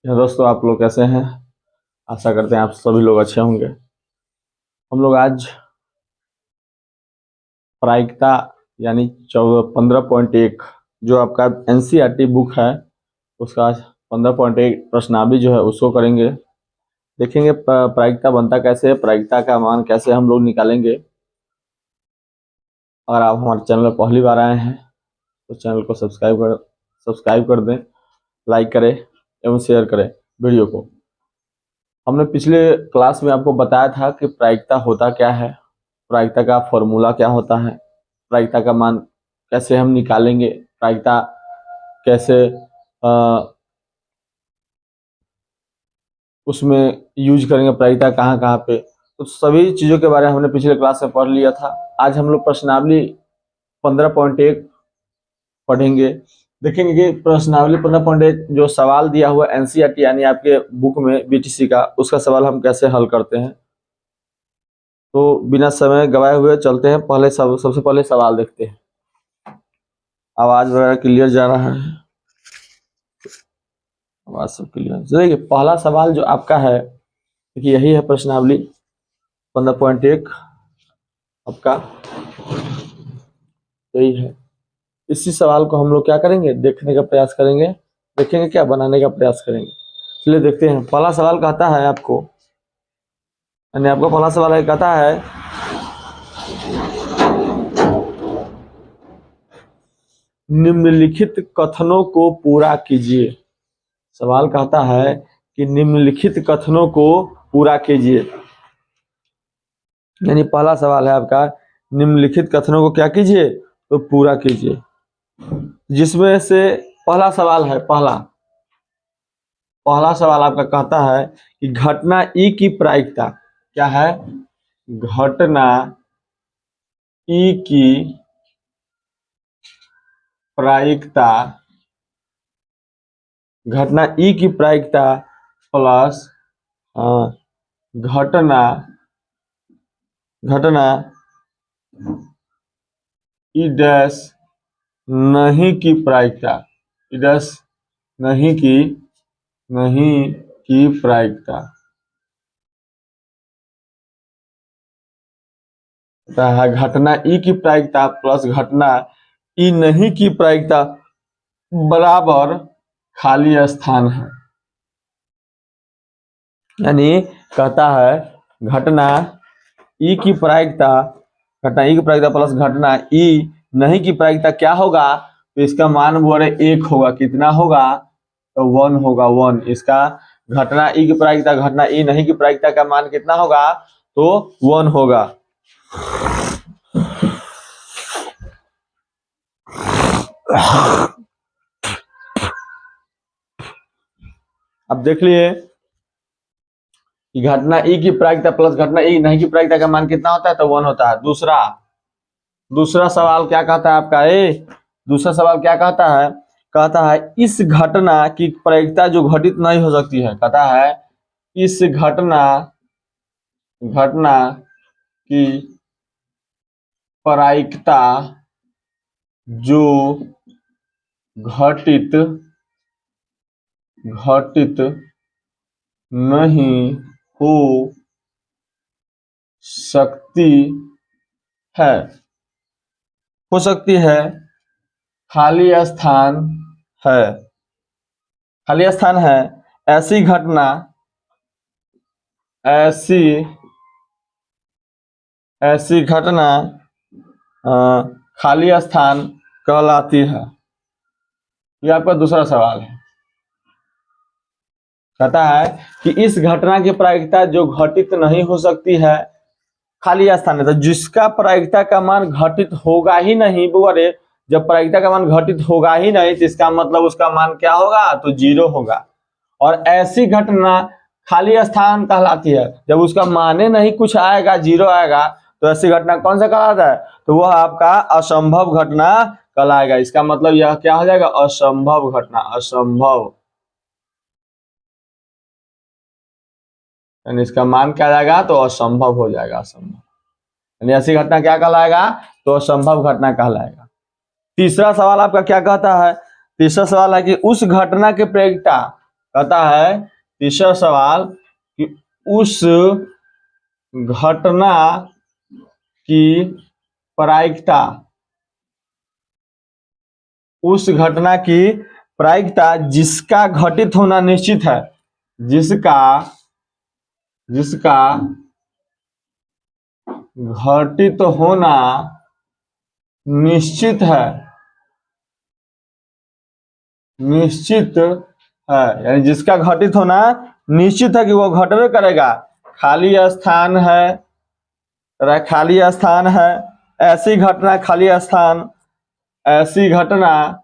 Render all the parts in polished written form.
दोस्तों, आप लोग कैसे हैं? आशा करते हैं आप सभी लोग अच्छे होंगे। हम लोग आज प्रायिकता यानी 15.1 जो आपका एनसीईआरटी बुक है उसका आज 15.1 प्रश्नावली जो है उसको करेंगे। देखेंगे प्रायिकता बनता कैसे है, प्रायिकता का मान कैसे हम लोग निकालेंगे। अगर आप हमारे चैनल पर पहली बार आए हैं तो चैनल को सब्सक्राइब कर दें, लाइक करें एवं शेयर करें वीडियो को। हमने पिछले क्लास में आपको बताया था कि प्रायिकता होता क्या है, प्रायिकता का फॉर्मूला क्या होता है, प्रायिकता का मान कैसे हम निकालेंगे, प्रायिकता कैसे उसमें यूज करेंगे, प्रायिकता कहाँ कहाँ पे, तो सभी चीज़ों के बारे में हमने पिछले क्लास में पढ़ लिया था। आज हम लोग प्रश्नावली 15.1 पढ़ेंगे। देखेंगे कि प्रश्नावली 15.1 जो सवाल दिया हुआ एनसीईआरटी यानी आपके बुक में बीटीसी का, उसका सवाल हम कैसे हल करते हैं। तो बिना समय गवाए हुए चलते हैं, सबसे पहले सवाल देखते हैं। आवाज वगैरह क्लियर जा रहा है? आवाज सब क्लियर। देखिए पहला सवाल जो आपका है, देखिए यही है प्रश्नावली 15.1 आपका, यही है। इसी सवाल को हम लोग क्या करेंगे, देखने का प्रयास करेंगे, देखेंगे क्या बनाने का प्रयास करेंगे। चलिए देखते हैं। पहला सवाल कहता है आपको, यानी आपका पहला सवाल है, कहता है निम्नलिखित कथनों को पूरा कीजिए। सवाल कहता है कि निम्नलिखित कथनों को पूरा कीजिए। यानी पहला सवाल है आपका, निम्नलिखित कथनों को क्या कीजिए, तो पूरा कीजिए। जिसमें से पहला सवाल है, पहला सवाल आपका कहता है कि घटना ई की प्रायिकता क्या है, घटना ई की प्रायिकता, घटना ई की प्रायिकता प्लस घटना ई डैश नहीं की प्रायिकता, ई डैश नहीं की प्रायिकता है। घटना ई की प्रायिकता प्लस घटना ई नहीं की प्रायिकता बराबर खाली स्थान है। यानी कहता है घटना ई की प्रायिकता, घटना ई की प्रायिकता प्लस घटना ई नहीं की प्रायिकता क्या होगा, तो इसका मान बोले 1 होगा। कितना होगा, तो 1 होगा, 1। इसका घटना ई की प्रायिकता घटना ई नहीं की प्रायिकता का मान कितना होगा, तो 1 होगा। अब देख लिए कि घटना ई की प्रायिकता प्लस घटना ई नहीं की प्रायिकता का मान कितना होता है, तो 1 होता है। दूसरा सवाल क्या कहता है आपका, दूसरा सवाल क्या कहता है, कहता है इस घटना की प्रायिकता जो घटित नहीं हो सकती है। कहता है इस घटना की प्रायिकता जो घटित नहीं हो सकती है, खाली स्थान है। ऐसी घटना खाली स्थान कहलाती है। ये आपका दूसरा सवाल है। कहता है कि इस घटना की प्रायिकता जो घटित नहीं हो सकती है, खाली स्थान है। तो जिसका प्रायिकता का मान घटित होगा ही नहीं, बोले जब प्रायिकता का मान घटित होगा ही नहीं तो इसका मतलब उसका मान क्या होगा, तो 0 होगा। और ऐसी घटना खाली स्थान कहलाती है, जब उसका माने नहीं कुछ आएगा, 0 आएगा, तो ऐसी घटना कौन सा कहलाता है, तो वह आपका असंभव घटना कहलाएगा। इसका मतलब यह क्या हो जाएगा, असंभव घटना, असंभव। यानी इसका मान क्या जाएगा, तो असंभव हो जाएगा, असंभव। यानी ऐसी घटना क्या कहलाएगा, तो असंभव घटना कहलाएगा। तीसरा सवाल आपका क्या कहता है, तीसरा सवाल है कि उस घटना की प्रायिकता कहता है तीसरा सवाल कि उस घटना की प्रायिकता, उस घटना की प्रायिकता जिसका घटित होना निश्चित है, जिसका घटित होना निश्चित है, यानी जिसका घटित होना निश्चित है कि वो घटवे करेगा। खाली स्थान है, खाली स्थान है, ऐसी घटना, खाली स्थान, ऐसी घटना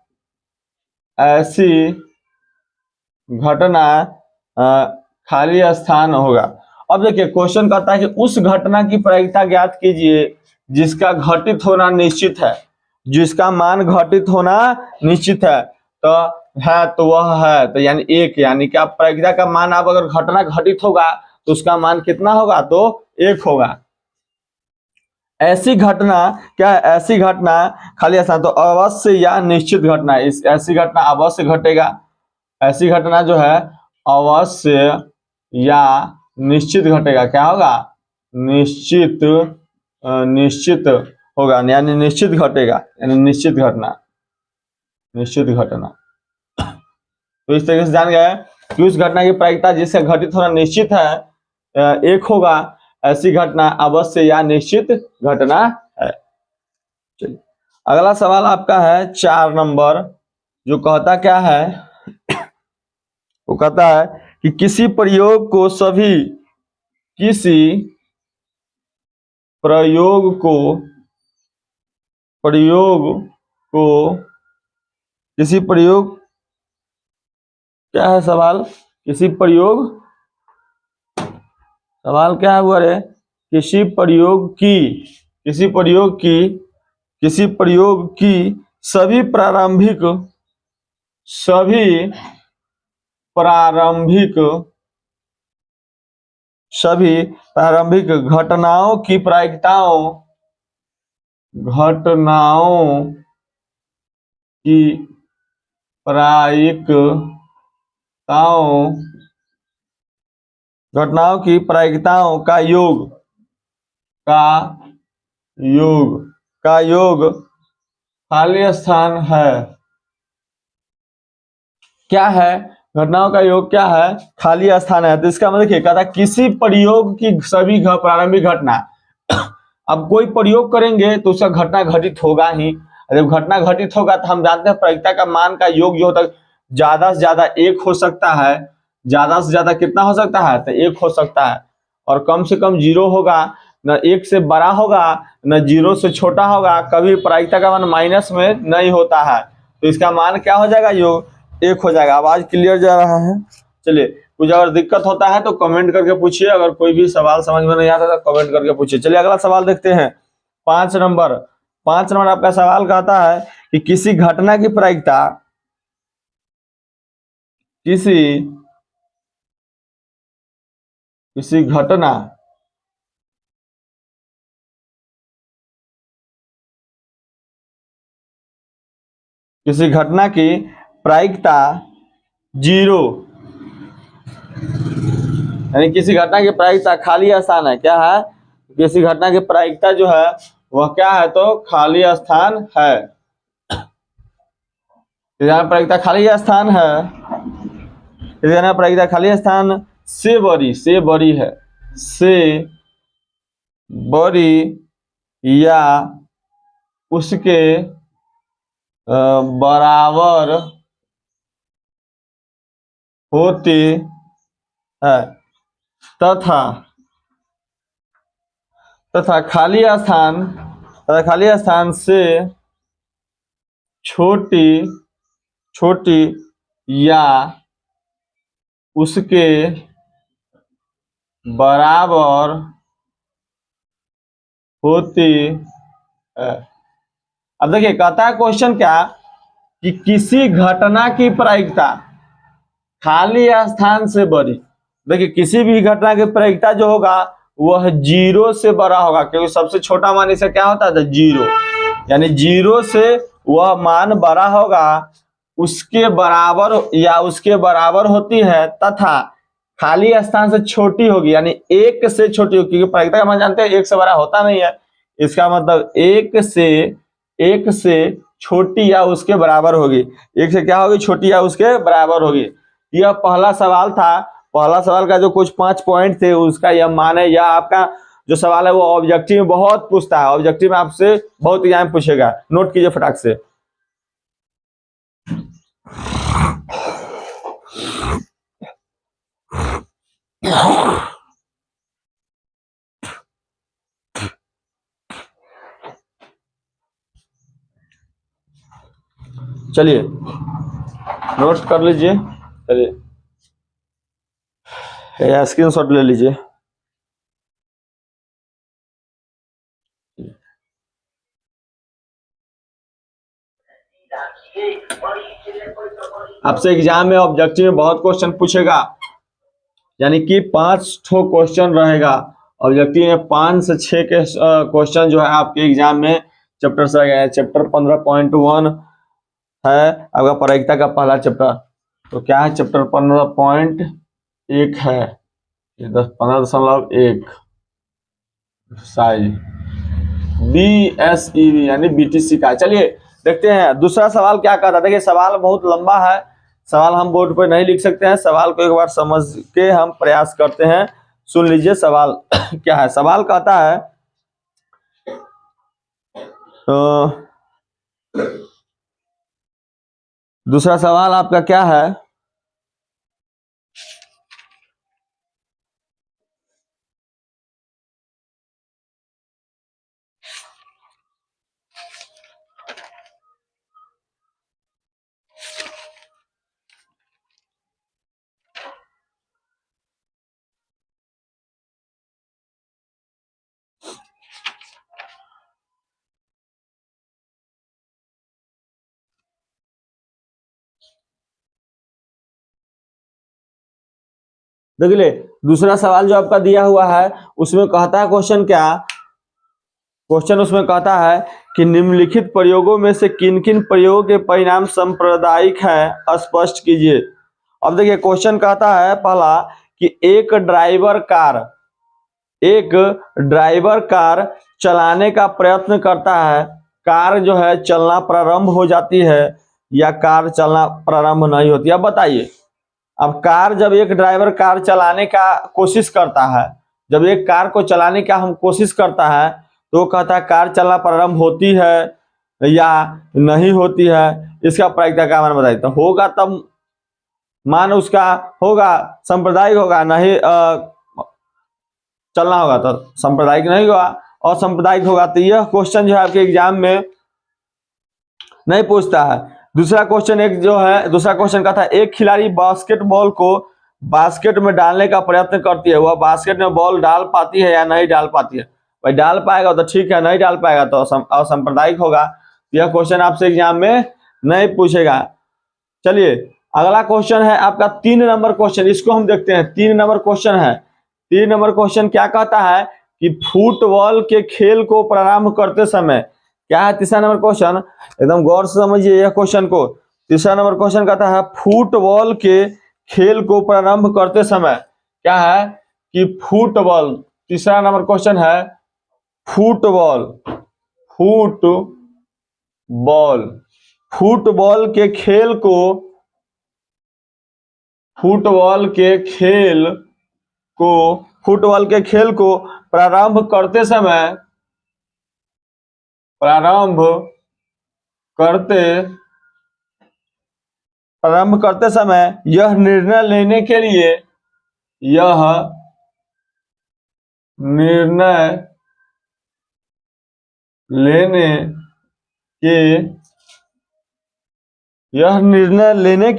खाली स्थान होगा। अब देखिए क्वेश्चन कहता है कि उस घटना की प्रायिकता ज्ञात कीजिए जिसका घटित होना निश्चित है, जिसका मान घटित होना निश्चित है। तो वह है, तो यानी एक, यानी कि आप प्रायिकता का मान, आप अगर घटना घटित होगा तो उसका मान कितना होगा, तो 1 होगा। ऐसी घटना क्या है, ऐसी घटना खाली स्थान, तो अवश्य या निश्चित घटना, इस ऐसी घटना अवश्य घटेगा। ऐसी घटना जो है अवश्य या निश्चित घटेगा। क्या होगा, निश्चित होगा, यानी निश्चित घटेगा, यानी निश्चित घटना। तो इस तरीके से जान गए कि उस घटना की प्रायिकता जिसका घटित होना निश्चित है 1 होगा। ऐसी घटना अवश्य या निश्चित घटना है। चलिए अगला सवाल आपका है 4 नंबर, जो कहता क्या है, वो कहता है कि किसी प्रयोग को क्या है सवाल, सवाल क्या है वो, किसी प्रयोग की सभी प्रारंभिक घटनाओं की प्रायिकताओं का योग खाली स्थान है। क्या है, घटनाओं का योग क्या है, खाली स्थान है। तो इसका मतलब देखिए, कहता है किसी प्रयोग की सभी प्रारंभिक घटना। अब कोई प्रयोग करेंगे तो उसका घटना घटित होगा ही। जब घटना घटित होगा तो हम जानते हैं प्रायिकता का मान का योग जो होता है ज्यादा से ज्यादा 1 हो सकता है। ज्यादा से ज्यादा कितना हो सकता है, तो 1 हो सकता है। और कम से कम 0 होगा, न 1 से बड़ा होगा न 0 से छोटा होगा। कभी प्रायिकता का मान माइनस में नहीं होता है। तो इसका मान क्या हो जाएगा, योग 1 हो जाएगा। आवाज क्लियर जा रहा है। चलिए कुछ अगर दिक्कत होता है तो कमेंट करके पूछिए, अगर कोई भी सवाल समझ में नहीं आता तो कमेंट करके पूछिए। चलिए अगला सवाल देखते हैं 5 नंबर। 5 नंबर आपका सवाल कहता है कि किसी घटना की प्रायिकता किसी घटना की प्रायिकता 0, यानी किसी घटना की प्रायिकता खाली स्थान है। क्या है, किसी घटना की प्रायिकता जो है वह क्या है, तो खाली स्थान है। प्रायिकता खाली स्थान है, प्रायिकता खाली स्थान से बड़ी है, से बड़ी या उसके बराबर होती है, तथा खाली स्थान से छोटी या उसके बराबर होती है। अब देखिए कहता है क्वेश्चन क्या, कि किसी घटना की प्रायिकता खाली स्थान से बड़ी। देखिए किसी भी घटना की प्रायिकता जो होगा वह 0 से बड़ा होगा, क्योंकि सबसे छोटा मान इसे क्या होता है, 0। यानी 0 से वह मान बड़ा होगा उसके बराबर या उसके बराबर होती है तथा खाली स्थान से छोटी होगी, यानी एक से छोटी होगी, क्योंकि प्रायिकता का मान जानते हैं एक से बड़ा होता नहीं है। इसका मतलब एक से छोटी या उसके बराबर होगी। एक से क्या होगी? छोटी या उसके बराबर होगी। यह पहला सवाल था। पहला सवाल का जो कुछ 5 पॉइंट थे उसका यह मान है। यह आपका जो सवाल है वो ऑब्जेक्टिव में बहुत पूछता है। ऑब्जेक्टिव में आपसे बहुत एग्जाम पूछेगा, नोट कीजिए फटाक से। चलिए नोट कर लीजिए। चलिए स्क्रीनशॉट ले लीजिए। आपसे एग्जाम में ऑब्जेक्टिव में बहुत क्वेश्चन पूछेगा, यानी कि 5 ठो क्वेश्चन रहेगा ऑब्जेक्टिव में। 5 से 6 के क्वेश्चन जो है आपके एग्जाम में चैप्टर से गए हैं। चैप्टर 15.1 है आपका प्रायिकता का पहला चैप्टर। तो क्या है? चैप्टर 15.1 है, 15.1 साइज BSEB यानी BTC का। चलिए देखते हैं दूसरा सवाल क्या कहता है। देखिए सवाल बहुत लंबा है, सवाल हम बोर्ड पर नहीं लिख सकते हैं। सवाल को एक बार समझ के हम प्रयास करते हैं। सुन लीजिए सवाल क्या है। सवाल कहता है दूसरा सवाल आपका क्या है? देखिए दूसरा सवाल जो आपका दिया हुआ है उसमें कहता है क्वेश्चन क्या? क्वेश्चन उसमें कहता है कि निम्नलिखित प्रयोगों में से किन किन प्रयोगों के परिणाम सांप्रदायिक हैं, स्पष्ट कीजिए। अब देखिए क्वेश्चन कहता है पहला कि एक ड्राइवर कार चलाने का प्रयत्न करता है। कार जो है चलना प्रारंभ हो जाती है या कार चलना प्रारंभ नहीं होती। अब बताइए, अब जब एक ड्राइवर कार चलाने का कोशिश करता है, जब एक कार को चलाने का हम कोशिश करता है तो कहता है कार चलना प्रारंभ होती है या नहीं होती है। इसका प्रायिकता का मान बताइए। तो होगा तब मान उसका होगा सांप्रदायिक होगा, नहीं चलना होगा तो सांप्रदायिक नहीं होगा, और सांप्रदायिक होगा। तो यह क्वेश्चन जो है आपके एग्जाम में नहीं पूछता है। दूसरा क्वेश्चन का था एक खिलाड़ी बास्केटबॉल को बास्केट में डालने का प्रयत्न करती है, वह बास्केट में बॉल डाल पाती है या नहीं डाल पाती है। भाई डाल पाएगा तो ठीक है, नहीं डाल पाएगा तो असांप्रदायिक होगा। यह क्वेश्चन आपसे एग्जाम में नहीं पूछेगा। चलिए अगला क्वेश्चन है आपका 3 नंबर क्वेश्चन, इसको हम देखते हैं। 3 नंबर क्वेश्चन है। 3 नंबर क्वेश्चन क्या कहता है कि फुटबॉल के खेल को प्रारंभ करते समय क्या है? तीसरा नंबर क्वेश्चन एकदम गौर से समझिए यह क्वेश्चन को। तीसरा नंबर क्वेश्चन कहता है फुटबॉल के खेल को प्रारंभ करते समय क्या है कि फुटबॉल। तीसरा नंबर क्वेश्चन है फुटबॉल फुटबॉल के खेल को प्रारंभ करते समय यह निर्णय लेने के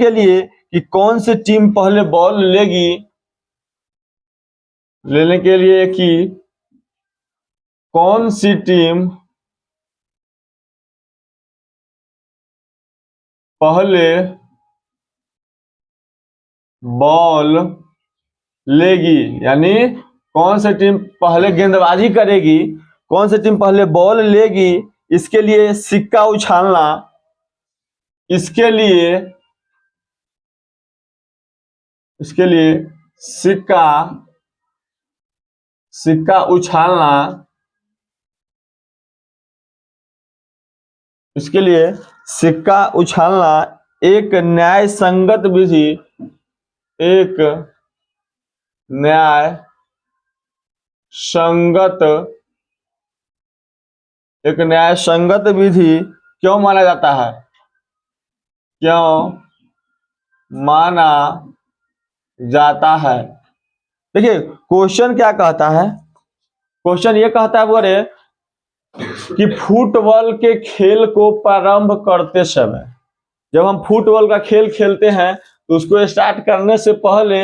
लिए कि कौन सी टीम पहले बॉल लेगी, लेने के लिए कि कौन सी टीम पहले बॉल लेगी, यानी कौन सी टीम पहले गेंदबाजी करेगी, कौन सी टीम पहले बॉल लेगी, इसके लिए सिक्का उछालना इसके लिए सिक्का उछालना, इसके लिए सिक्का उछालना एक न्याय संगत विधि, एक न्याय संगत विधि क्यों माना जाता है? क्यों माना जाता है? देखिए क्वेश्चन क्या कहता है, क्वेश्चन ये कहता है बोले कि फुटबॉल के खेल को प्रारंभ करते समय, जब हम फुटबॉल का खेल खेलते हैं तो उसको स्टार्ट करने से पहले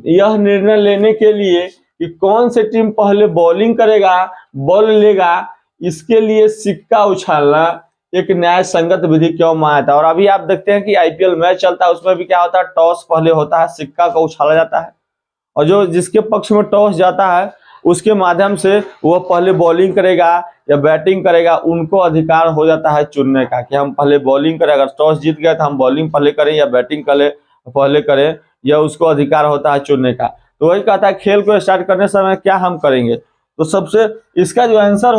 यह निर्णय लेने के लिए कि कौन से टीम पहले बॉलिंग करेगा, बॉल लेगा, इसके लिए सिक्का उछालना एक न्याय संगत विधि क्यों माना था। और अभी आप देखते हैं कि आईपीएल मैच चलता है, उसमें भी क्या होता है, टॉस पहले होता है, सिक्का का उछाला जाता है और जो जिसके पक्ष में टॉस जाता है उसके माध्यम से वह पहले बॉलिंग करेगा या बैटिंग करेगा, उनको अधिकार हो जाता है चुनने का कि हम पहले बॉलिंग करें। अगर टॉस जीत गए तो हम बॉलिंग पहले करें या बैटिंग पहले करें, यह उसको अधिकार होता है चुनने का। तो वही कहता है खेल को स्टार्ट करने समय क्या हम करेंगे। तो सबसे इसका जो आंसर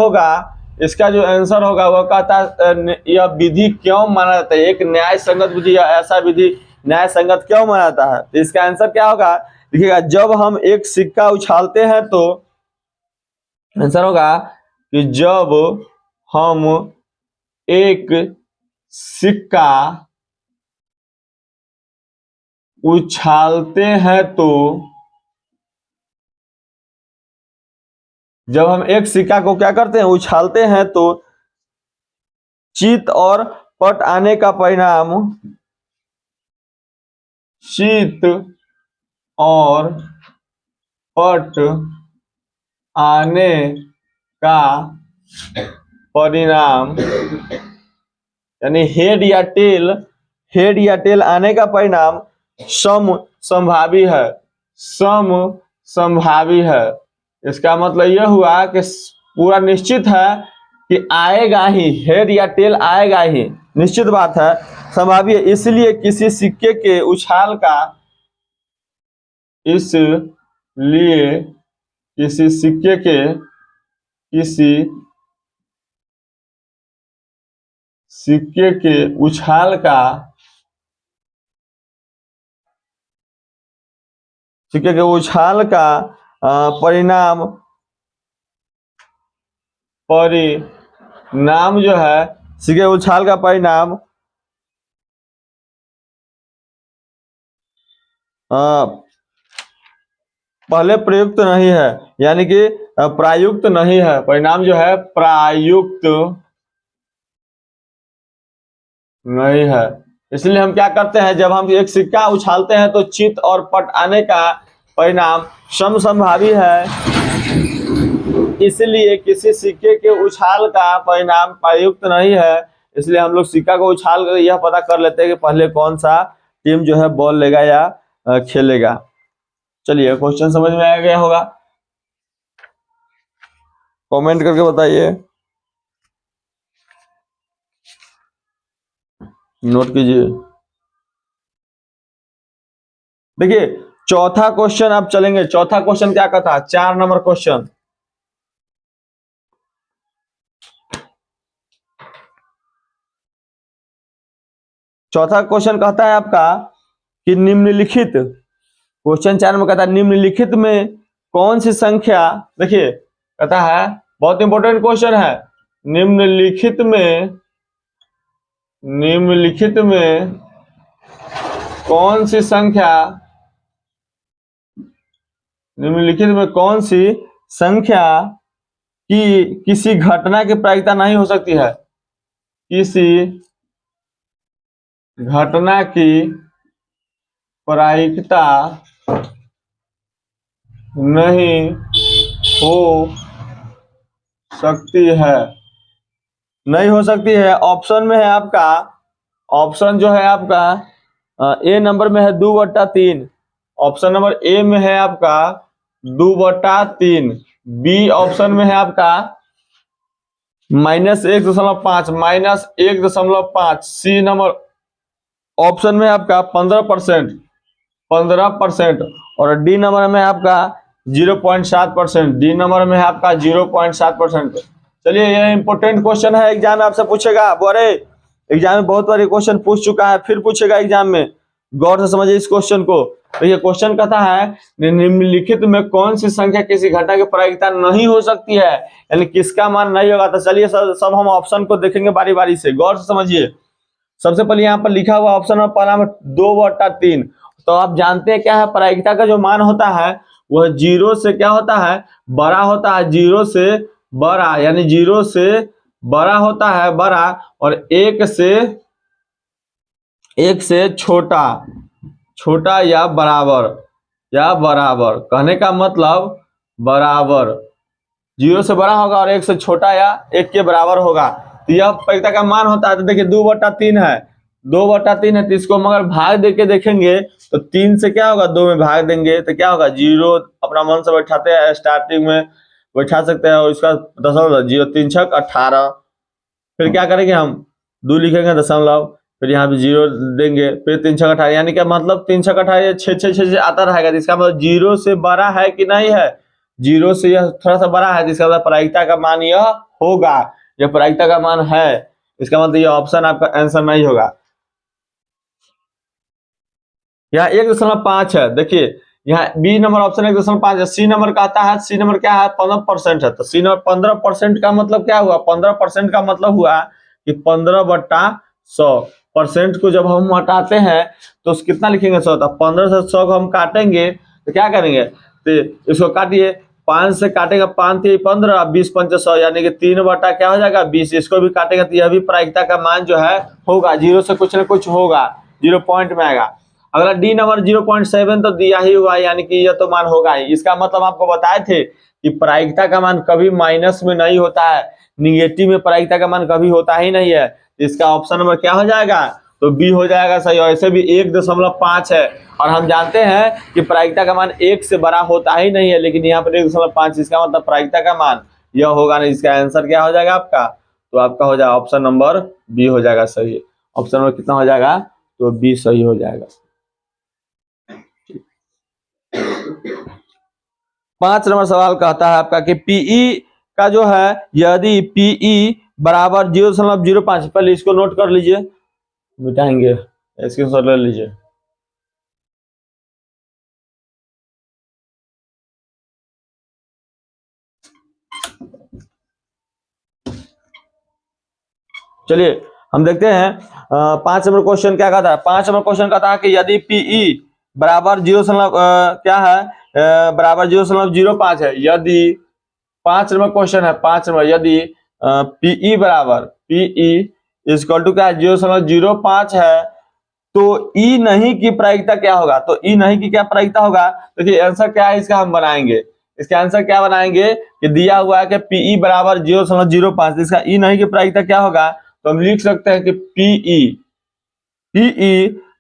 होगा वह कहता है यह विधि क्यों माना जाता है, एक न्याय संगत विधि या ऐसा विधि न्याय संगत क्यों माना जाता है। तो इसका आंसर क्या होगा, देखिएगा जब हम एक सिक्का उछालते हैं तो आंसर होगा कि जब हम एक सिक्का उछालते हैं तो, जब हम एक सिक्का को क्या करते हैं, उछालते हैं तो चित और पट आने का परिणाम, चित और पट आने का परिणाम, यानी हेड या टेल आने का परिणाम समसंभावी है। इसका मतलब यह हुआ कि पूरा निश्चित है कि आएगा ही, हेड या टेल आएगा ही, निश्चित बात है, संभावी है। इसलिए किसी सिक्के के उछाल का, इसलिए किसी सिक्के के उछाल का, सिक्के के उछाल का परिणाम जो है, सिक्के उछाल का परिणाम पहले प्रयुक्त नहीं है, यानी कि प्रायुक्त नहीं है, परिणाम जो है प्रायुक्त नहीं है। इसलिए हम क्या करते हैं, जब हम एक सिक्का उछालते हैं तो चित और पट आने का परिणाम समसंभावी है, इसलिए किसी सिक्के के उछाल का परिणाम प्रायुक्त नहीं है। इसलिए हम लोग सिक्का को उछाल कर यह पता कर लेते हैं कि पहले कौन सा टीम जो है बॉल लेगा या खेलेगा। चलिए क्वेश्चन समझ में आ गया होगा, कमेंट करके बताइए, नोट कीजिए। देखिए चौथा क्वेश्चन आप चलेंगे, चौथा क्वेश्चन क्या कहता है, 4 नंबर क्वेश्चन, चौथा क्वेश्चन कहता है आपका कि निम्नलिखित, क्वेश्चन 4 में कहता है निम्नलिखित में कौन सी संख्या, देखिए कहता है बहुत इंपॉर्टेंट क्वेश्चन है, निम्नलिखित में कौन सी संख्या, निम्नलिखित में कौन सी संख्या की किसी घटना की प्रायिकता नहीं हो सकती है, किसी घटना की प्रायिकता नहीं हो सकती है, नहीं हो सकती है। ऑप्शन में है आपका, ऑप्शन जो है आपका ए नंबर में है 2/3, ऑप्शन नंबर ए में है आपका 2/3, बी ऑप्शन में है आपका -1.5, -1.5, सी नंबर ऑप्शन में आपका 15%, 15%, और डी नंबर में आपका 0.7%, डी नंबर में आपका 0.7%। चलिए, यह इंपोर्टेंट क्वेश्चन है, एग्जाम में आपसे पूछेगा। बोरे एग्जाम में बहुत बार क्वेश्चन पूछ चुका है, फिर पूछेगा एग्जाम में। गौर से समझिए इस क्वेश्चन को। तो ये क्वेश्चन कहता है निम्नलिखित में कौन सी संख्या किसी घटना की प्रायिकता नहीं हो सकती है, यानी किसका मान नहीं होगा। तो चलिए सब हम ऑप्शन को देखेंगे बारी बारी से, गौर से समझिए। सबसे पहले यहाँ पर लिखा हुआ ऑप्शन में पहला में 2/3। तो आप जानते हैं क्या है, प्रायिकता का जो मान होता है वह 0 से क्या होता है, बड़ा होता है, 0 से बड़ा, यानी 0 से बड़ा होता है, बड़ा, और 1 से छोटा, छोटा या बराबर, या बराबर, कहने का मतलब बराबर। 0 से बड़ा होगा और 1 से छोटा या 1 के बराबर होगा। तो यह प्रायिकता का मान होता है। तो देखिए 2/3 है, 2/3 है, तो इसको हम अगर भाग देके देखेंगे तो 3 से क्या होगा, 2 में भाग देंगे तो क्या होगा, 0 अपना मन से बैठाते हैं, स्टार्टिंग में बैठा सकते हैं, और इसका दशमलव 0, 3 छक 18। फिर क्या करेंगे हम, 2 लिखेंगे दशमलव, फिर यहाँ पे 0 देंगे, फिर 3 छक 18, यानी क्या मतलब 3 छक 18 6 आता रहेगा। इसका मतलब 0 से बड़ा है कि नहीं है, 0 से यह थोड़ा सा बड़ा है, जिसका मतलब प्रायिकता का मान यह होगा, यह प्रायिकता का मान है। इसका मतलब यह ऑप्शन आपका आंसर नहीं होगा। यहाँ 1.5 है, देखिए यहाँ बी नंबर ऑप्शन 1.5 है। सी नंबर कहता है, सी नंबर क्या है, 15% है। तो सी नंबर 15% का मतलब क्या हुआ, 15% का मतलब हुआ कि 15/100%। को जब हम हटाते हैं तो कितना लिखेंगे, 100। तो 15 से 100 को हम काटेंगे तो क्या करेंगे, तो इसको काटिए, 5 से काटेगा, 5 × 15, 20 × 5 100, यानी कि 3 क्या हो जाएगा, 20। इसको भी काटेगा तो यह भी प्रायिकता का मान जो है होगा, 0 से कुछ ना कुछ होगा, 0 पॉइंट में आएगा। अगला डी नंबर 0.7 तो दिया ही हुआ, यानी कि यह तो मान होगा ही। इसका मतलब आपको बताए थे कि प्रायिकता का मान कभी माइनस में नहीं होता है, निगेटिव में प्रायिकता का मान कभी होता ही नहीं है। इसका ऑप्शन नंबर क्या हो जाएगा, तो बी हो जाएगा सही। और ऐसे भी 1.5 है, और हम जानते हैं कि प्रायिकता का मान 1 से बड़ा होता ही नहीं है, लेकिन यहाँ पर 1.5, इसका मतलब प्रायिकता का मान यह होगा नहीं। इसका आंसर क्या हो जाएगा आपका, तो आपका हो जाएगा ऑप्शन नंबर बी हो जाएगा सही। ऑप्शन नंबर कितना हो जाएगा, तो बी सही हो जाएगा। 5 नंबर सवाल कहता है आपका कि पीई का जो है, यदि पीई बराबर 0.05, पहले इसको नोट कर लीजिए, मिटाएंगे, स्क्रीनशॉट ले लीजिए। चलिए हम देखते हैं 5 नंबर क्वेश्चन क्या कहता है। 5 नंबर क्वेश्चन कहता है कि यदि पीई बराबर 0 क्या है, बराबर 0.05 है। यदि 5 नंबर क्वेश्चन है, 5 नंबर, यदि पीई बराबर, पीई इक्वल टू क्या है, 0.05 है, तो ई नहीं की प्रायिकता क्या होगा। तो ई नहीं की क्या प्रायिकता होगा, देखिए आंसर क्या है इसका हम बनाएंगे। इसका आंसर क्या बनाएंगे कि दिया हुआ है कि पीई बराबर 0.05, इसका ई नहीं की प्रायिकता क्या होगा, तो हम लिख सकते हैं कि पीई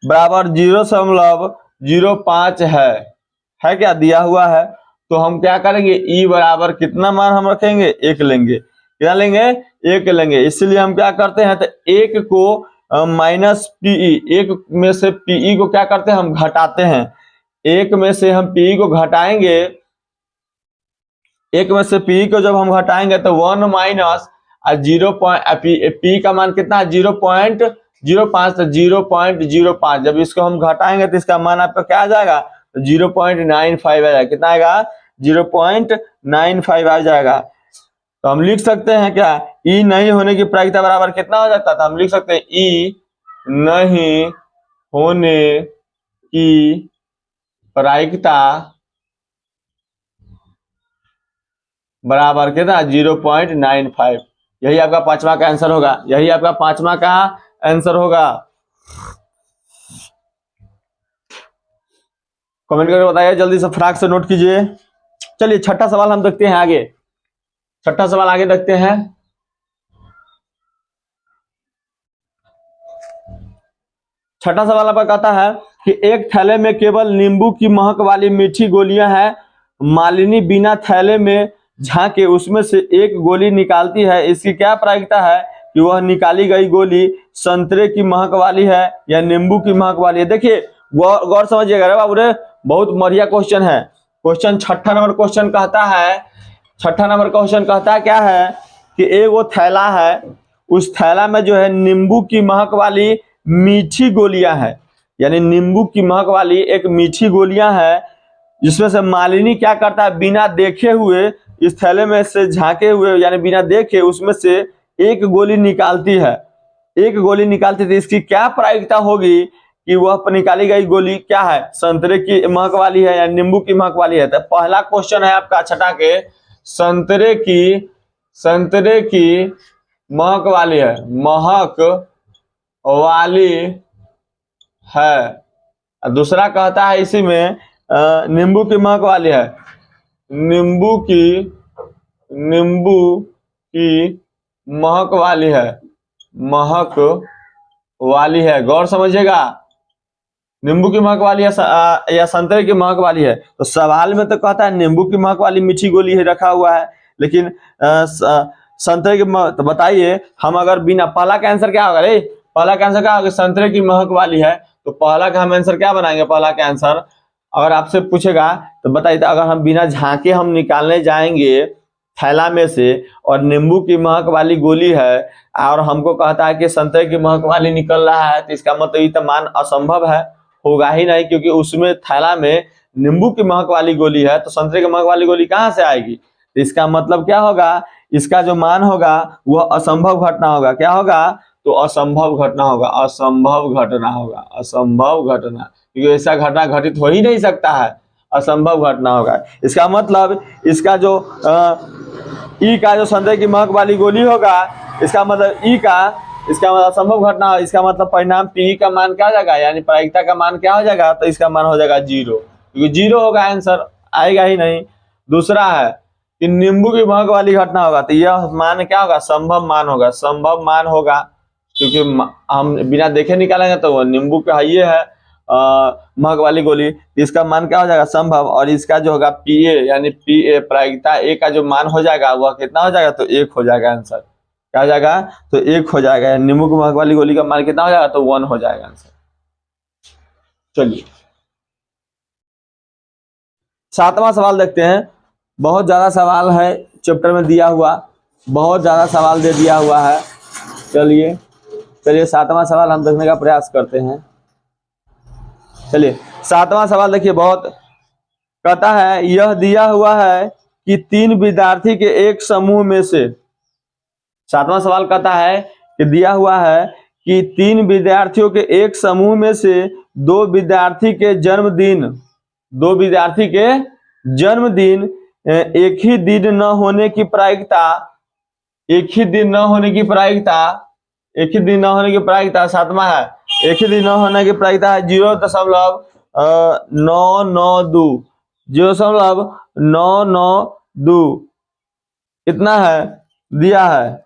बराबर 0.05 है क्या, दिया हुआ है। तो हम क्या करेंगे, ई बराबर कितना मान हम रखेंगे, 1 लेंगे। क्या लेंगे, 1 लेंगे। इसलिए हम क्या करते हैं, तो 1 को माइनस पीई, 1 में से पीई को क्या करते हैं, हम घटाते हैं। 1 में से हम पीई को घटाएंगे, 1 में से पी को जब हम घटाएंगे तो 1 माइनस 0. पी का मान कितना है, 0.05, तो 0.05 जब इसको हम घटाएंगे तो इसका मान आपका क्या आ जाएगा, 0.95 आ जाएगा। कितना आएगा, 0.95 आ जाएगा। तो हम लिख सकते हैं क्या, ई नहीं होने की प्रायिकता बराबर कितना हो जाता है, तो हम लिख सकते हैं ई नहीं होने की प्रायिकता बराबर कितना, 0.95। यही आपका 5वां का आंसर होगा, यही आपका 5वां का आंसर होगा। कमेंट करके बताइए, जल्दी से फटाक से नोट कीजिए। चलिए 6ठा सवाल हम देखते हैं आगे। 6ठा सवाल आगे देखते हैं। 6ठा सवाल आपका कहता है कि एक थैले में केवल नींबू की महक वाली मीठी गोलियां हैं। मालिनी बिना थैले में झांके उसमें से एक गोली निकालती है, इसकी क्या प्रायिकता है कि वह निकाली गई गोली संतरे की महक वाली है या नींबू की महक वाली है। देखिए गौर समझिएगा रे बाबू रे, बहुत बढ़िया क्वेश्चन है। क्वेश्चन छठा नंबर क्वेश्चन कहता है, छठा नंबर क्वेश्चन कहता है क्या है कि एक वो थैला है, उस थैला में जो है नींबू की महक वाली मीठी गोलियां हैं, यानी नींबू की महक वाली एक मीठी गोलियां हैं, जिसमें से मालिनी क्या करता है, बिना देखे हुए इस थैले में से झांके हुए यानी बिना देखे उसमें से एक गोली निकालती है। एक गोली निकालती थी, इसकी क्या प्रायिकता होगी कि वह निकाली गई गोली क्या है, संतरे की महक वाली है या नींबू की महक वाली है। तो पहला क्वेश्चन है आपका छठा के, संतरे की महक वाली है, महक वाली है। दूसरा कहता है इसी में नींबू की महक वाली है, नींबू की महक वाली है, महक वाली है। गौर समझिएगा, नींबू की महक वाली या संतरे की महक वाली है। तो सवाल में तो कहता है नींबू की महक वाली मीठी गोली है रखा हुआ है, लेकिन संतरे की महक, तो बताइए हम अगर बिना, पहला का आंसर क्या होगा रे, पहला का आंसर क्या होगा, संतरे की महक वाली है, तो पहला का हम आंसर क्या बनाएंगे, पहला का आंसर अगर आपसे पूछेगा तो बताइए, तो अगर हम बिना झांके हम निकालने जाएंगे थैला में से और नींबू की महक वाली गोली है और हमको कहता है कि संतरे की महक वाली निकल रहा है, तो इसका मतलब ये तो मान असंभव है, होगा ही नहीं, क्योंकि उसमें थैला में नींबू की महक वाली गोली है, तो संतरे की महक वाली गोली कहाँ से आएगी। तो इसका मतलब क्या होगा, इसका जो मान होगा वह असंभव घटना होगा। क्या होगा, तो असंभव घटना होगा, असंभव घटना होगा, असंभव घटना, क्योंकि ऐसा घटना घटित हो ही नहीं सकता है, असंभव घटना होगा। इसका मतलब इसका जो ई का जो संतरे की महक वाली गोली होगा, इसका मतलब ई का, इसका मतलब असंभव घटना हो, इसका मतलब परिणाम पी का मान क्या हो जाएगा, यानी प्रायिकता का मान क्या हो जाएगा, तो इसका मान हो जाएगा 0, क्योंकि 0 होगा, आंसर आएगा ही नहीं। दूसरा है कि नींबू की महक वाली घटना होगा, तो यह मान क्या होगा, संभव मान होगा, संभव मान होगा, क्योंकि हम बिना देखे निकालेंगे तो वो नींबू का ये है महक वाली गोली, इसका मान क्या हो जाएगा, संभव, और इसका जो होगा पीए यानी पीए प्रायिकता ए का जो मान हो जाएगा वह कितना हो जाएगा, तो 1 हो जाएगा, आंसर क्या हो जाएगा, तो 1 हो जाएगा। नींबू की महक वाली गोली का मान कितना हो जाएगा, तो 1 हो जाएगा आंसर। चलिए 7वां सवाल देखते हैं। बहुत ज्यादा सवाल है चैप्टर में दिया हुआ, बहुत ज्यादा सवाल दे दिया हुआ है। चलिए 7वां सवाल हम देखने का प्रयास करते हैं। चलिए 7वां सवाल देखिए, बहुत कहता है, यह दिया हुआ है कि 3 विद्यार्थी के एक समूह में से, 7वां सवाल कहता है कि दिया हुआ है कि 3 विद्यार्थियों के एक समूह में से 2 विद्यार्थी के जन्मदिन एक ही दिन न होने की प्रायिकता, एक ही दिन न होने की प्रायिकता 7वां है, एक ही दिन न होने की प्रायिकता है 0.992, 0.992 इतना है दिया है।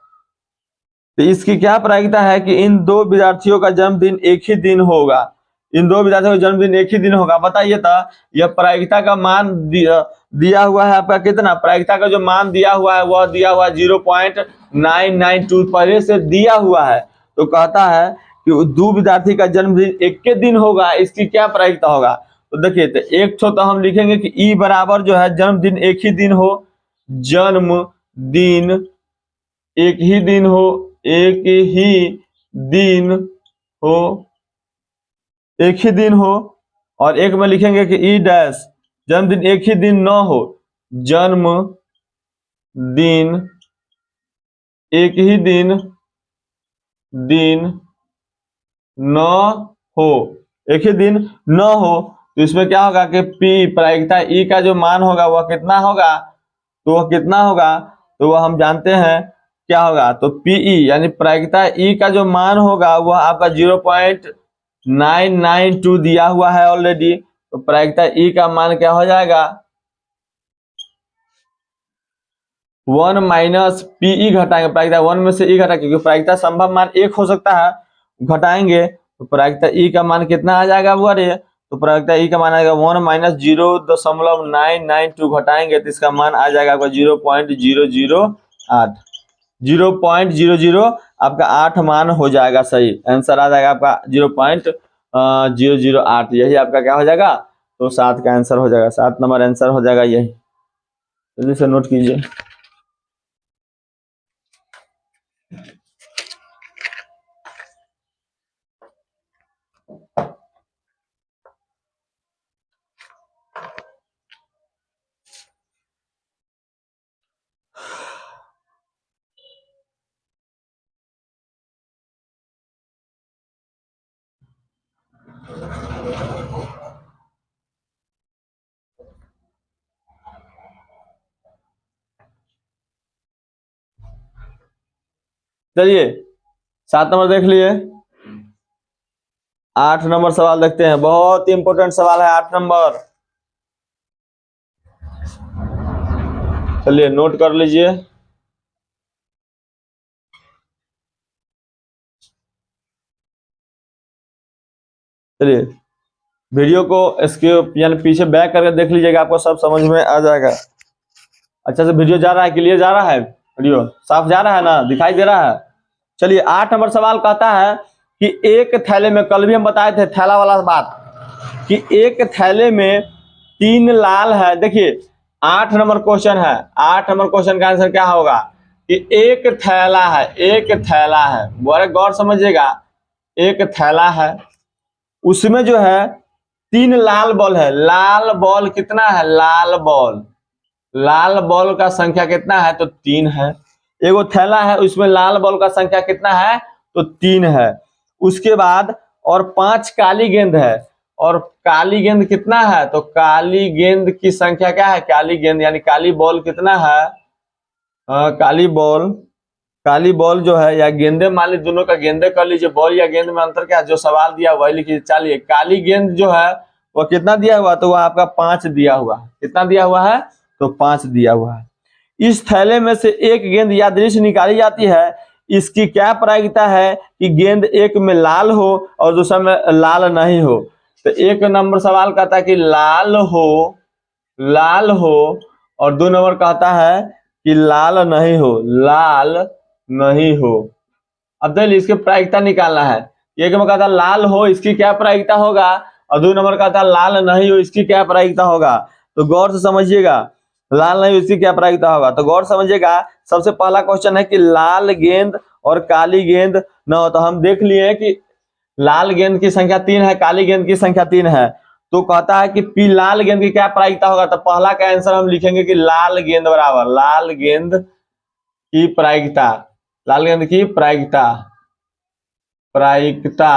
तो इसकी क्या प्रायिकता है कि इन 2 विद्यार्थियों का जन्मदिन एक ही दिन होगा, इन 2 विद्यार्थियों का जन्मदिन एक ही दिन होगा। बताइए तो यह प्रायिकता का मान दिया हुआ है आपका कितना, प्रायिकता का जो मान दिया हुआ है वह दिया हुआ है 0.992 पहले से दिया हुआ है। तो कहता है कि 2 विद्यार्थी का जन्मदिन एक के दिन होगा, इसकी क्या प्रायिकता होगा। तो देखिए, तो एक तो हम लिखेंगे कि ई बराबर जो है जन्मदिन एक ही दिन हो, जन्मदिन एक ही दिन हो, एक ही दिन हो, एक ही दिन हो, और एक में लिखेंगे कि ई डैश जन्मदिन एक ही दिन न हो, जन्मदिन एक ही दिन न हो, एक ही दिन न हो। तो इसमें क्या होगा कि पी प्रायिकता ई का जो मान होगा वह कितना होगा, तो वह कितना होगा, तो वह हम जानते हैं क्या होगा, तो पीई यानी प्रायिकता ई का जो मान होगा वह आपका 0.992 दिया हुआ है ऑलरेडी। तो प्रायिकता ई का मान क्या हो जाएगा, 1 माइनस पीई घटाएंगे, प्रायिकता 1 में से ई घटा, क्योंकि प्रायिकता संभव मान 1 हो सकता है, घटाएंगे तो प्रायिकता ई का मान कितना आ जाएगा वो रे, तो प्रायिकता ई का मान आएगा 1 माइनस 0.992 घटाएंगे तो इसका मान आ जाएगा आपका 0.008। 0.00 आपका 8 मान हो जाएगा। सही आंसर आ जाएगा आपका 0.008। यही आपका क्या हो जाएगा, तो 7 का आंसर हो जाएगा, 7 नंबर आंसर हो जाएगा यही। जल्दी से नोट कीजिए। चलिए 7 नंबर देख लिए। 8 नंबर सवाल देखते हैं, बहुत इंपॉर्टेंट सवाल है 8 नंबर। चलिए नोट कर लीजिए। चलिए वीडियो को इसके यानी पीछे बैक करके देख लीजिएगा, आपको सब समझ में आ जाएगा। अच्छा से वीडियो जा रहा है, क्लियर जा रहा है, वीडियो साफ जा रहा है ना, दिखाई दे रहा है। चलिए 8 नंबर सवाल कहता है कि एक थैले में, कल भी हम बताए थे थैला वाला बात, कि एक थैले में 3 लाल है। देखिए 8 नंबर क्वेश्चन है, 8 नंबर क्वेश्चन का आंसर क्या होगा कि एक थैला है, एक थैला है, बड़े गौर समझिएगा। एक थैला है, उसमें जो है 3 लाल बॉल है। लाल बॉल कितना है, लाल बॉल, लाल बॉल का संख्या कितना है, तो 3 है। एगो थैला है, उसमें लाल बॉल का संख्या कितना है, तो 3 है। उसके बाद और 5 काली गेंद है, और काली गेंद कितना है, तो काली गेंद की संख्या क्या है, काली गेंद यानी काली बॉल कितना है, काली बॉल, काली बॉल जो है या गेंदे, मान लीजिए दोनों का गेंदे कर लीजिए, बॉल या गेंद में अंतर क्या है, जो सवाल दिया वही लिखिए। चलिए काली गेंद जो है वो कितना दिया हुआ, तो वह आपका 5 दिया हुआ है। कितना दिया हुआ है, तो 5 दिया हुआ है। इस थैले में से एक गेंद यादृच्छिक निकाली जाती है, इसकी क्या प्रायिकता है कि गेंद एक में लाल हो और दूसरा में लाल नहीं हो। तो एक नंबर सवाल कहता है कि लाल हो, लाल हो, और 2 नंबर कहता है कि लाल नहीं हो, लाल नहीं हो। अब देखिए इसकी प्रायिकता निकालना है। एक में कहता लाल हो, इसकी क्या प्रायिकता होगा, और 2 नंबर कहता लाल नहीं हो, इसकी क्या प्रायिकता होगा। तो गौर से समझिएगा, लाल नहीं हो इसकी क्या प्रायिकता होगा, तो गौर समझिएगा। सबसे पहला क्वेश्चन है कि लाल गेंद और काली गेंद न हो, तो हम देख लिए कि लाल गेंद की संख्या 3 है, काली गेंद की संख्या 3 है। तो कहता है कि पी लाल गेंद की क्या प्रायिकता होगा, तो पहला का आंसर हम लिखेंगे कि लाल गेंद बराबर, लाल गेंद की प्रायिकता, लाल गेंद की प्रायिकता, प्रायिकता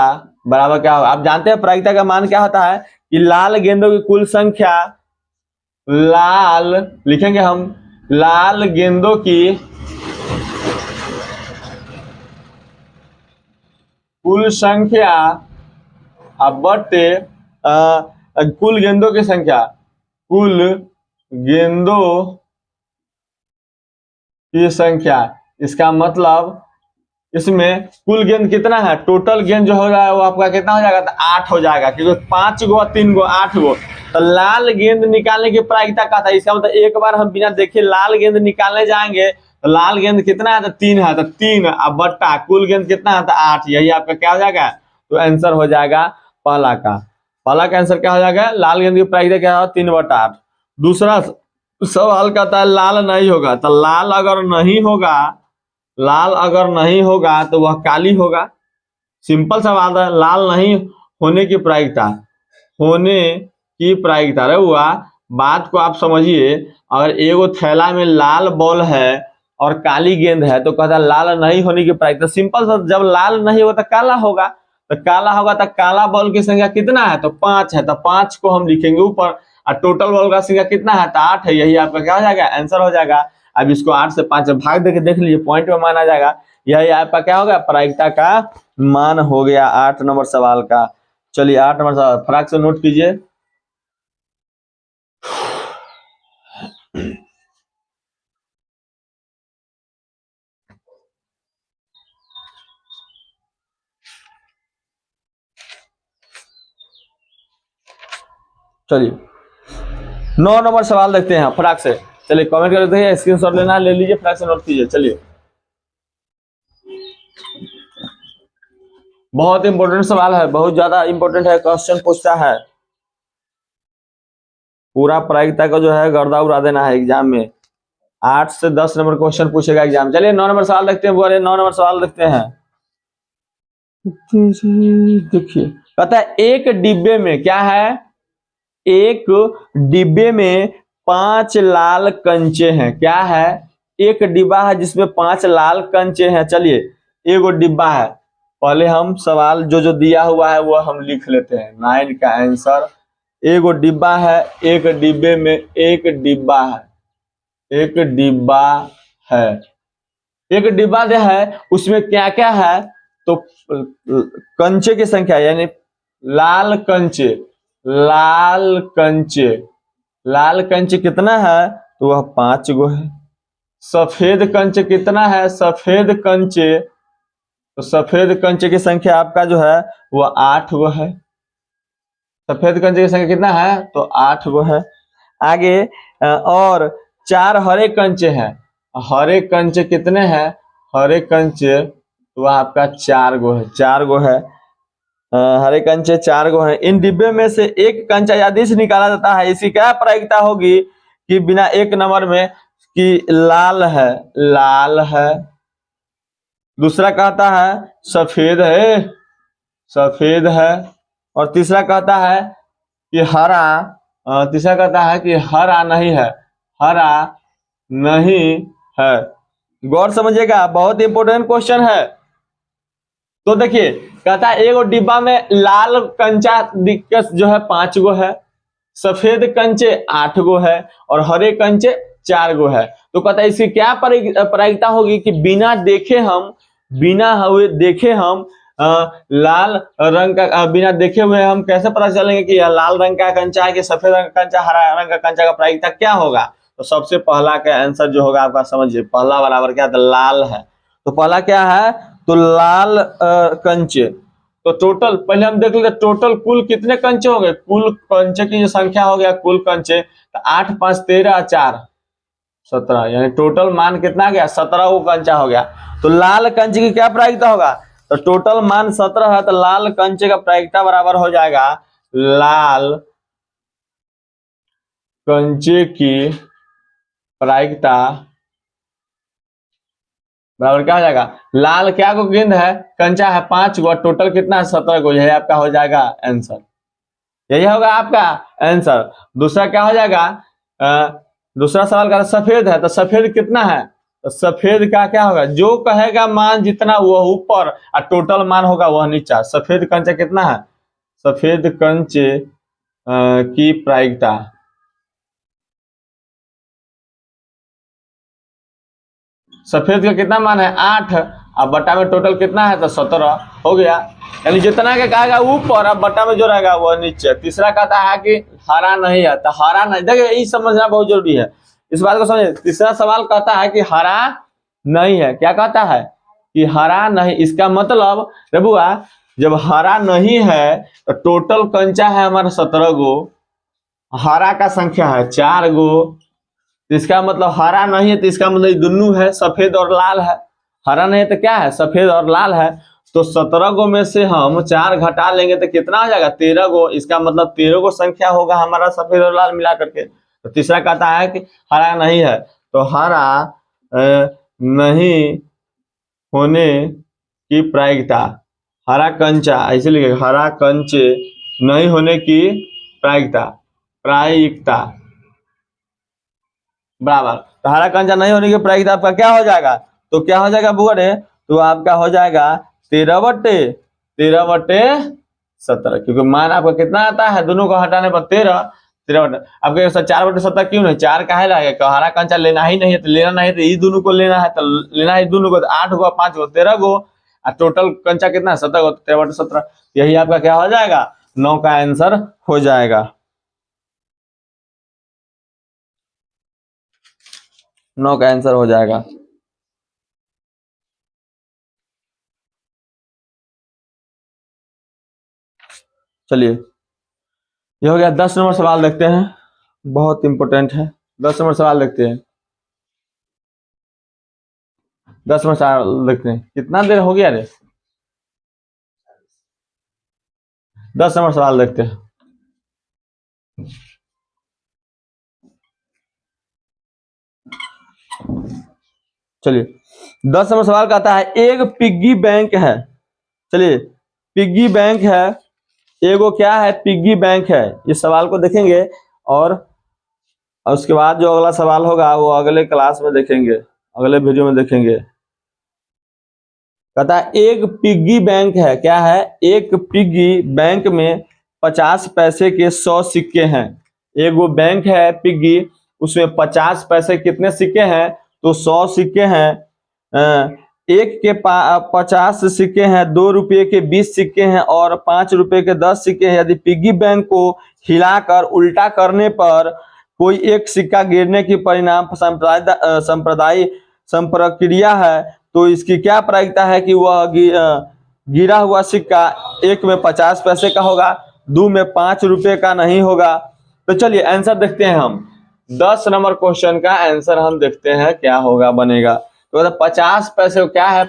बराबर क्या होगा। आप जानते हैं प्रायिकता का मान क्या होता है कि लाल गेंदों की कुल संख्या, लाल लिखेंगे हम, लाल गेंदों की कुल संख्या अब बटे कुल गेंदों की संख्या, कुल गेंदों की संख्या। इसका मतलब इसमें कुल गेंद कितना है, टोटल गेंद जो हो जाएगा वो आपका कितना हो जाएगा, तो 8 हो जाएगा, क्योंकि 5 गो 3 गो 8 गो। तो लाल गेंद निकालने की प्रायिकता क्या था, इसका मतलब एक बार हम बिना देखे लाल गेंद निकालने जाएंगे तो लाल गेंद कितना है, तो 3 है, तो 3 अब बट्टा कुल गेंद कितना है, तो 8। यही आपका क्या हो जाएगा, तो आंसर हो जाएगा पहला का। पहला का आंसर क्या हो जाएगा, लाल गेंद की प्रायिकता क्या है, 3/8। दूसरा सवाल कहता है लाल नहीं होगा, तो लाल अगर नहीं होगा, लाल अगर नहीं होगा तो वह काली होगा। सिंपल सवाल है, लाल नहीं होने की प्रायिकता, होने की प्रायिकता। अरे हुआ बात को आप समझिए। अगर एगो थैला में लाल बॉल है और काली गेंद है, तो कहता है लाल नहीं होने की प्रायिकता। सिंपल सा, जब लाल नहीं होगा तो काला होगा, तो काला होगा तो काला बॉल की संख्या कितना है, तो 5 है, तो 5 को हम लिखेंगे ऊपर, और टोटल बॉल का संख्या कितना है, तो 8 है। यही आपका क्या हो जाएगा, आंसर हो जाएगा। अब इसको 8 से 5 भाग देके देख लीजिए, पॉइंट में माना जाएगा। यही आपका क्या होगा, प्रायिकता का मान हो गया 8 नंबर सवाल का। चलिए 8 नंबर सवाल फटाक से नोट कीजिए। चलिए 9 नंबर सवाल देखते हैं फटाक से। चलिए कमेंट कर देते हैं, स्क्रीनशॉट लेना ले लीजिए, फटाक से नोट कीजिए। चलिए बहुत इंपॉर्टेंट सवाल है, बहुत ज्यादा इंपॉर्टेंट है, क्वेश्चन पूछता है, पूरा प्रायिकता को जो है गर्दा उड़ा देना है एग्जाम में। 8 से 10 नंबर क्वेश्चन पूछेगा एग्जाम। चलिए 9 नंबर सवाल देखते हैं, बोले 9 नंबर सवाल देखते हैं। देखिए कहता है एक डिब्बे में क्या है, एक डिब्बे में 5 लाल कंचे हैं। क्या है, एक डिब्बा है जिसमें 5 लाल कंचे हैं। चलिए एगो डिब्बा है, पहले हम सवाल जो जो दिया हुआ है वो हम लिख लेते हैं। 9 का आंसर, एगो डिब्बा है, एक डिब्बे में एक डिब्बा है, एक डिब्बा है, एक डिब्बा जो है उसमें क्या क्या है, तो कंचे की संख्या यानी लाल कंचे, लाल कंचे, लाल कंचे कितना है, तो वह 5 गो है। सफेद कंचे कितना है, सफेद कंचे, तो सफेद कंचे की संख्या आपका जो है वह 8 गो है। सफेद कंचे की संख्या कितना है, तो 8 गो है। आगे और 4 हरे कंचे हैं। हरे कंचे कितने हैं, हरे कंचे तो आपका 4 गो है, 4 गो है। हरे कंचे 4 गो हैं। इन डिब्बे में से एक कंचा यदि से निकाला जाता है, इसकी क्या प्रायिकता होगी कि बिना एक नंबर में कि लाल है, लाल है। दूसरा कहता है सफेद है, सफेद है। और तीसरा कहता है कि हरा, तीसरा कहता है कि हरा नहीं है, हरा नहीं है। गौर समझिएगा, बहुत इंपॉर्टेंट क्वेश्चन है। तो देखिए कहता है एगो डिब्बा में लाल कंचा दिक्कत जो है 5 गो है, सफेद कंचे 8 गो है और हरे कंचे 4 गो है। तो कहता है इसकी क्या प्रायिकता होगी कि बिना देखे हम, बिना हुए देखे हम लाल रंग का, बिना देखे हुए हम कैसे पता चलेंगे कि यह लाल रंग का कंचा है कि सफेद रंग का कंचा, हरा रंग का कंचा का प्रायिकता क्या होगा। तो सबसे पहला का आंसर जो होगा आपका समझिए, पहला बराबर क्या था, लाल है। तो पहला क्या है, तो लाल कंचे। तो टोटल पहले हम देख लेते टोटल कुल कितने कंचे हो गए, कुल कंचे की जो संख्या हो गया, कुल कंचे तो 8 5 13 4 17, यानी टोटल मान कितना गया, 17 को कंचा हो गया। तो लाल कंचे की क्या प्रायिकता होगा, तो टोटल मान 17 है, तो लाल कंचे का प्रायिकता बराबर हो जाएगा, लाल कंचे की प्रायिकता बराबर क्या हो जाएगा, लाल क्या को गेंद है, कंचा है 5 गो, टोटल कितना है 17 गो, यही आपका हो जाएगा आंसर, यही होगा आपका आंसर। दूसरा क्या हो जाएगा, दूसरा सवाल का सफेद है, तो सफेद कितना है, तो सफेद का क्या होगा, जो कहेगा मान जितना वह ऊपर और टोटल मान होगा वह नीचा। सफेद कंचे कितना है, सफेद कंचे की प्रायिकता, सफेद का कितना मान है 8, अब बटा में टोटल कितना है, तो 17 हो गया। यानी जितना के कहेगा ऊपर, अब बटा में जो रहेगा वो नीचे। तीसरा कहता है कि हरा नहीं है, तो हरा नहीं, देखिए ये समझना बहुत जरूरी है, इस बात को समझिए। तीसरा सवाल कहता है कि हरा नहीं है, क्या कहता है कि हरा नहीं, इसका मतलब रे बुआ जब हरा नहीं है तो टोटल कंचा है हमारा 17 गो, हरा का संख्या है 4 गो, तो इसका मतलब हरा नहीं है, तो इसका मतलब दोनों है, सफेद और लाल है। हरा नहीं है तो क्या है, सफेद और लाल है। तो 17 गो में से हम 4 घटा लेंगे तो कितना हो जाएगा, 13 गो। इसका मतलब 13 गो संख्या होगा हमारा सफेद और लाल मिला करके। तो तीसरा कहता है कि हरा नहीं है, तो हरा नहीं होने की प्रायिकता, हरा कंचा ऐसे लिखे, हरा कंचे नहीं होने की प्रायिकता, प्रायिकता बराबर, तो हरा कंचा नहीं होने की प्रायिकता आपका क्या हो जाएगा, तो क्या हो जाएगा बुआ रे, तो आपका हो जाएगा 13/17, क्योंकि मान आपका कितना आता है, दोनों को हटाने पर 13, 13 आपके 4/17 क्यों नहीं, 4 का है लगेगा, हरा कंचा लेना ही नहीं है, तो लेना नहीं है तो इस दोनों को लेना है, तो लेना है दोनों को, 8 गो 5 गो 13 गो, और टोटल कंचा कितना है 17 गो, 13/17, यही आपका क्या हो जाएगा, 9 का आंसर हो जाएगा, 9 का आंसर हो जाएगा। चलिए ये हो गया। 10 नंबर सवाल देखते हैं, बहुत इंपॉर्टेंट है। 10 नंबर सवाल देखते हैं, 10 नंबर सवाल देखते हैं। कितना देर हो गया रे, 10 नंबर सवाल देखते हैं। चलिए 10 नंबर सवाल कहता है एक पिग्गी बैंक है। चलिए पिग्गी बैंक है, एगो क्या है, पिग्गी बैंक है। इस सवाल को देखेंगे और उसके बाद जो अगला सवाल होगा वो अगले क्लास में देखेंगे, अगले वीडियो में देखेंगे। कहता है एक पिग्गी बैंक है, क्या है, एक पिग्गी बैंक में 50 पैसे के 100 सिक्के हैं। एगो बैंक है पिग्गी, उसमें 50 पैसे कितने सिक्के हैं, तो 100 सिक्के हैं। एक के 50 सिक्के हैं, 2 रुपये के 20 सिक्के हैं और 5 रुपये के 10 सिक्के हैं। यदि पिग्गी बैंक को हिलाकर उल्टा करने पर कोई एक सिक्का गिरने की परिणाम संप्रक्रिया है तो इसकी क्या प्रायिकता है कि वह गिरा हुआ सिक्का एक में 50 पैसे का होगा, 2 में 5 रुपये का नहीं होगा। तो चलिए आंसर देखते हैं हम। 10 नंबर क्वेश्चन का आंसर हम देखते हैं क्या होगा, बनेगा। तो 50 पैसे क्या है,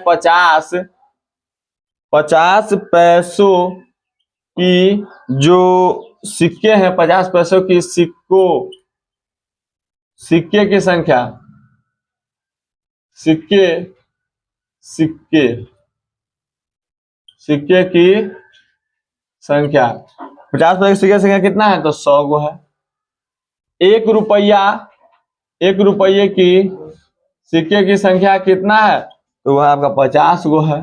50 पैसों की जो सिक्के हैं, 50 पैसों की सिक्के की संख्या, सिक्के की संख्या 50 पैसे की सिक्के की संख्या कितना है, तो 100 गो है। 1 रुपये की सिक्के की संख्या कितना है, तो वह आपका 50 गो है।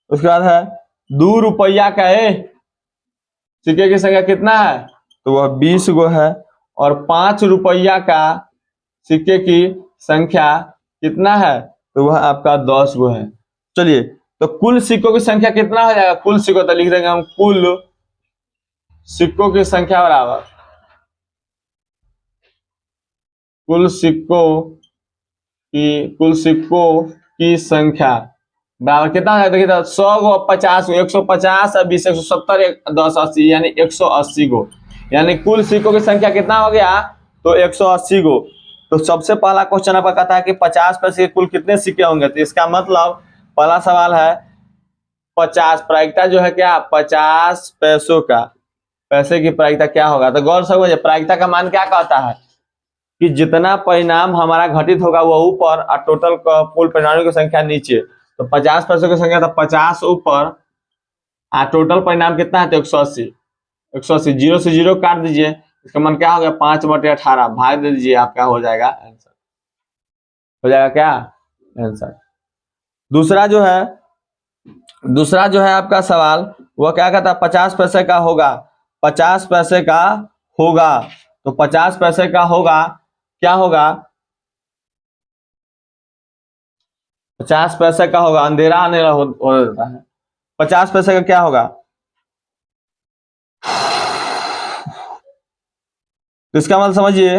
उसके बाद है 2 रुपया का सिक्के की संख्या कितना है, तो वह 20 गो है। और 5 रुपया का सिक्के की संख्या कितना है, तो वह आपका 10 गो है। चलिए तो कुल सिक्कों की संख्या कितना हो जाएगा, कुल सिक्कों, तो लिख देंगे हम कुल सिक्कों की संख्या बराबर कुल सिक्कों की संख्या बराबर कितना हो जाएगा, देखिए 100 गो, 50 गो, 150 और 20, 170, 10, 80 यानी 180 गो। यानी कुल सिक्कों की संख्या कितना हो गया, तो 180 गो। तो सबसे पहला क्वेश्चन आपका कहता है कि 50 पैसे के कुल कितने सिक्के होंगे, तो इसका मतलब पहला सवाल है 50, प्रायिकता जो है क्या, 50 पैसों का, पैसे की प्रायिकता क्या होगा। तो गौर से समझिए, प्रायिकता का मान क्या कहता है कि जितना परिणाम हमारा घटित होगा वह ऊपर और टोटल कुल परिणामों की संख्या नीचे। तो 50 पैसों की संख्या, तो 50 ऊपर और टोटल परिणाम कितना है, तो 180। 180, 0 से 0 काट दीजिए, इसका मान क्या हो गया, 5/18 भाग दे दीजिए, आपका हो जाएगा आंसर। हो जाएगा क्या आंसर। दूसरा जो है आपका सवाल, वह क्या कहता है, 50 पैसे का होगा, 50 पैसे का होगा। तो 50 पैसे का होगा, क्या होगा, 50 पैसे का होगा, अंधेरा आने हो जाता है। 50 पैसे का क्या होगा, तो इसका मतलब समझिए,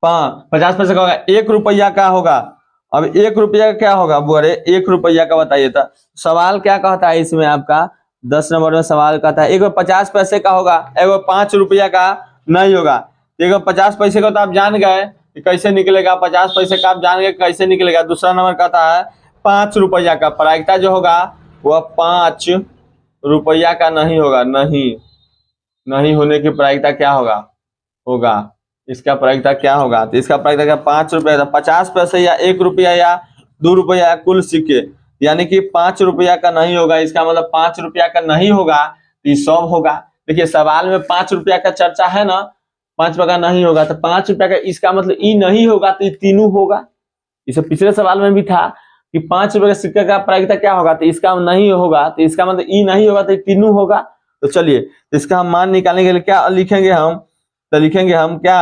हाँ 50 पैसे का होगा, 1 रुपया का होगा। अब 1 रुपया का क्या होगा, बोले 1 रुपया का बताइए। तो सवाल क्या कहता है इसमें आपका 10 नंबर में सवाल कहता है, एक 50 पैसे का होगा, एक 5 रुपया का नहीं होगा। एक 50 पैसे का तो आप जान गए कि कैसे निकलेगा, 50 पैसे का आप जान गए कैसे निकलेगा। दूसरा नंबर कहता है 5 रुपया का, प्रायिकता जो होगा वह 5 रुपया का नहीं होगा, नहीं होने की प्रायिकता क्या होगा इसका प्रायिकता क्या होगा, तो इसका प्रायिकता क्या, 5 रुपया, 50 पैसे या 1 रुपया या 2 रुपया या कुल सिक्के, यानी कि 5 रुपया का नहीं होगा। इसका मतलब 5 रुपया का नहीं होगा तो ये सब होगा। देखिए सवाल में 5 रुपया का चर्चा है ना, 5 रुपया का नहीं होगा, तो 5 रुपया का, इसका मतलब ई नहीं होगा तो ये तीनों होगा। इसे पिछले सवाल में भी था कि 5 रुपये का सिक्के का प्रायिकता क्या होगा, तो इसका नहीं होगा, तो इसका मतलब ई नहीं होगा तो ये तीनों होगा। तो चलिए तो इसका हम मान निकालने के लिए क्या लिखेंगे हम, तो लिखेंगे हम क्या,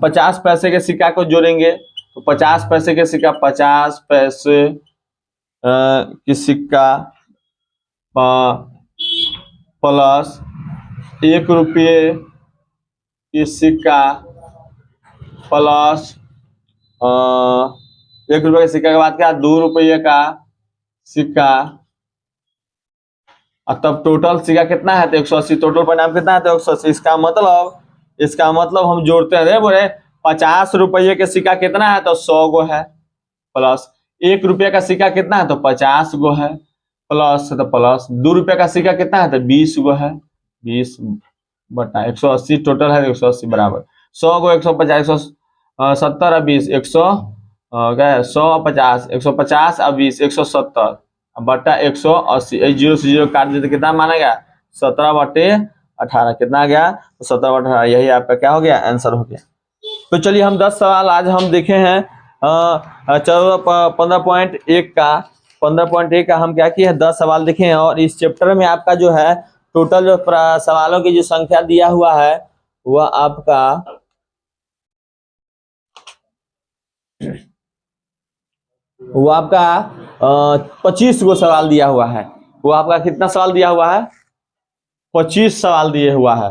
50 पैसे के सिक्का को जोड़ेंगे। तो 50 पैसे के सिक्का, 50 पैसे की सिक्का प्लस 1 रुपये की सिक्का प्लस 1 रुपये के सिक्का के बाद क्या, 2 रुपये का सिक्का, और तब टोटल सिक्का कितना है, तो 180। टोटल परिणाम कितना है, तो 180। इसका मतलब हम जोड़ते हैं, बोले 50 रुपये के सिक्का कितना है, तो 100 गो है, प्लस 1 रुपया का सिक्का कितना है? तो 50 गो है, प्लस तो प्लस 2 रुपया का सिक्का कितना है? तो 20 गो है, 20 बटा 180 टोटल है, 180 बराबर 100 गो 150 170 और 20 100 क्या है 150 150 और 20 170 बटा 180, जीरो से जीरो काट देते कितना माना गया? 17/18 कितना आ गया? तो 17/18, यही आपका क्या हो गया? आंसर हो गया। तो चलिए हम 10 सवाल आज हम देखे हैं। चलो 15.1 का 15.1 का हम क्या किए हैं? 10 सवाल देखे हैं और इस चैप्टर में आपका जो है टोटल जो सवालों की जो संख्या दिया हुआ है वह आपका वो आपका 25 गो सवाल दिया हुआ है। वो आपका कितना सवाल दिया हुआ है? 25 सवाल दिए हुआ है।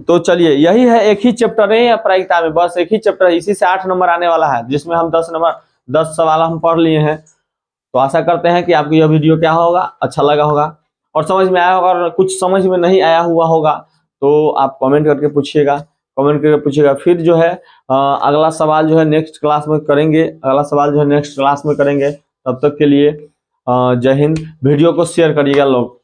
तो चलिए यही है, एक ही चैप्टर है प्रायिकता में, बस एक ही चैप्टर है, इसी से 8 नंबर आने वाला है, जिसमें हम 10 सवाल हम पढ़ लिए हैं। तो आशा करते हैं कि आपको यह वीडियो क्या होगा, अच्छा लगा होगा और समझ में आया होगा। और कुछ समझ में नहीं आया हुआ होगा तो आप कमेंट करके पूछिएगा, फिर जो है अगला सवाल जो है नेक्स्ट क्लास में करेंगे, तब तक के लिए जय हिंद। वीडियो को शेयर करिएगा लोग।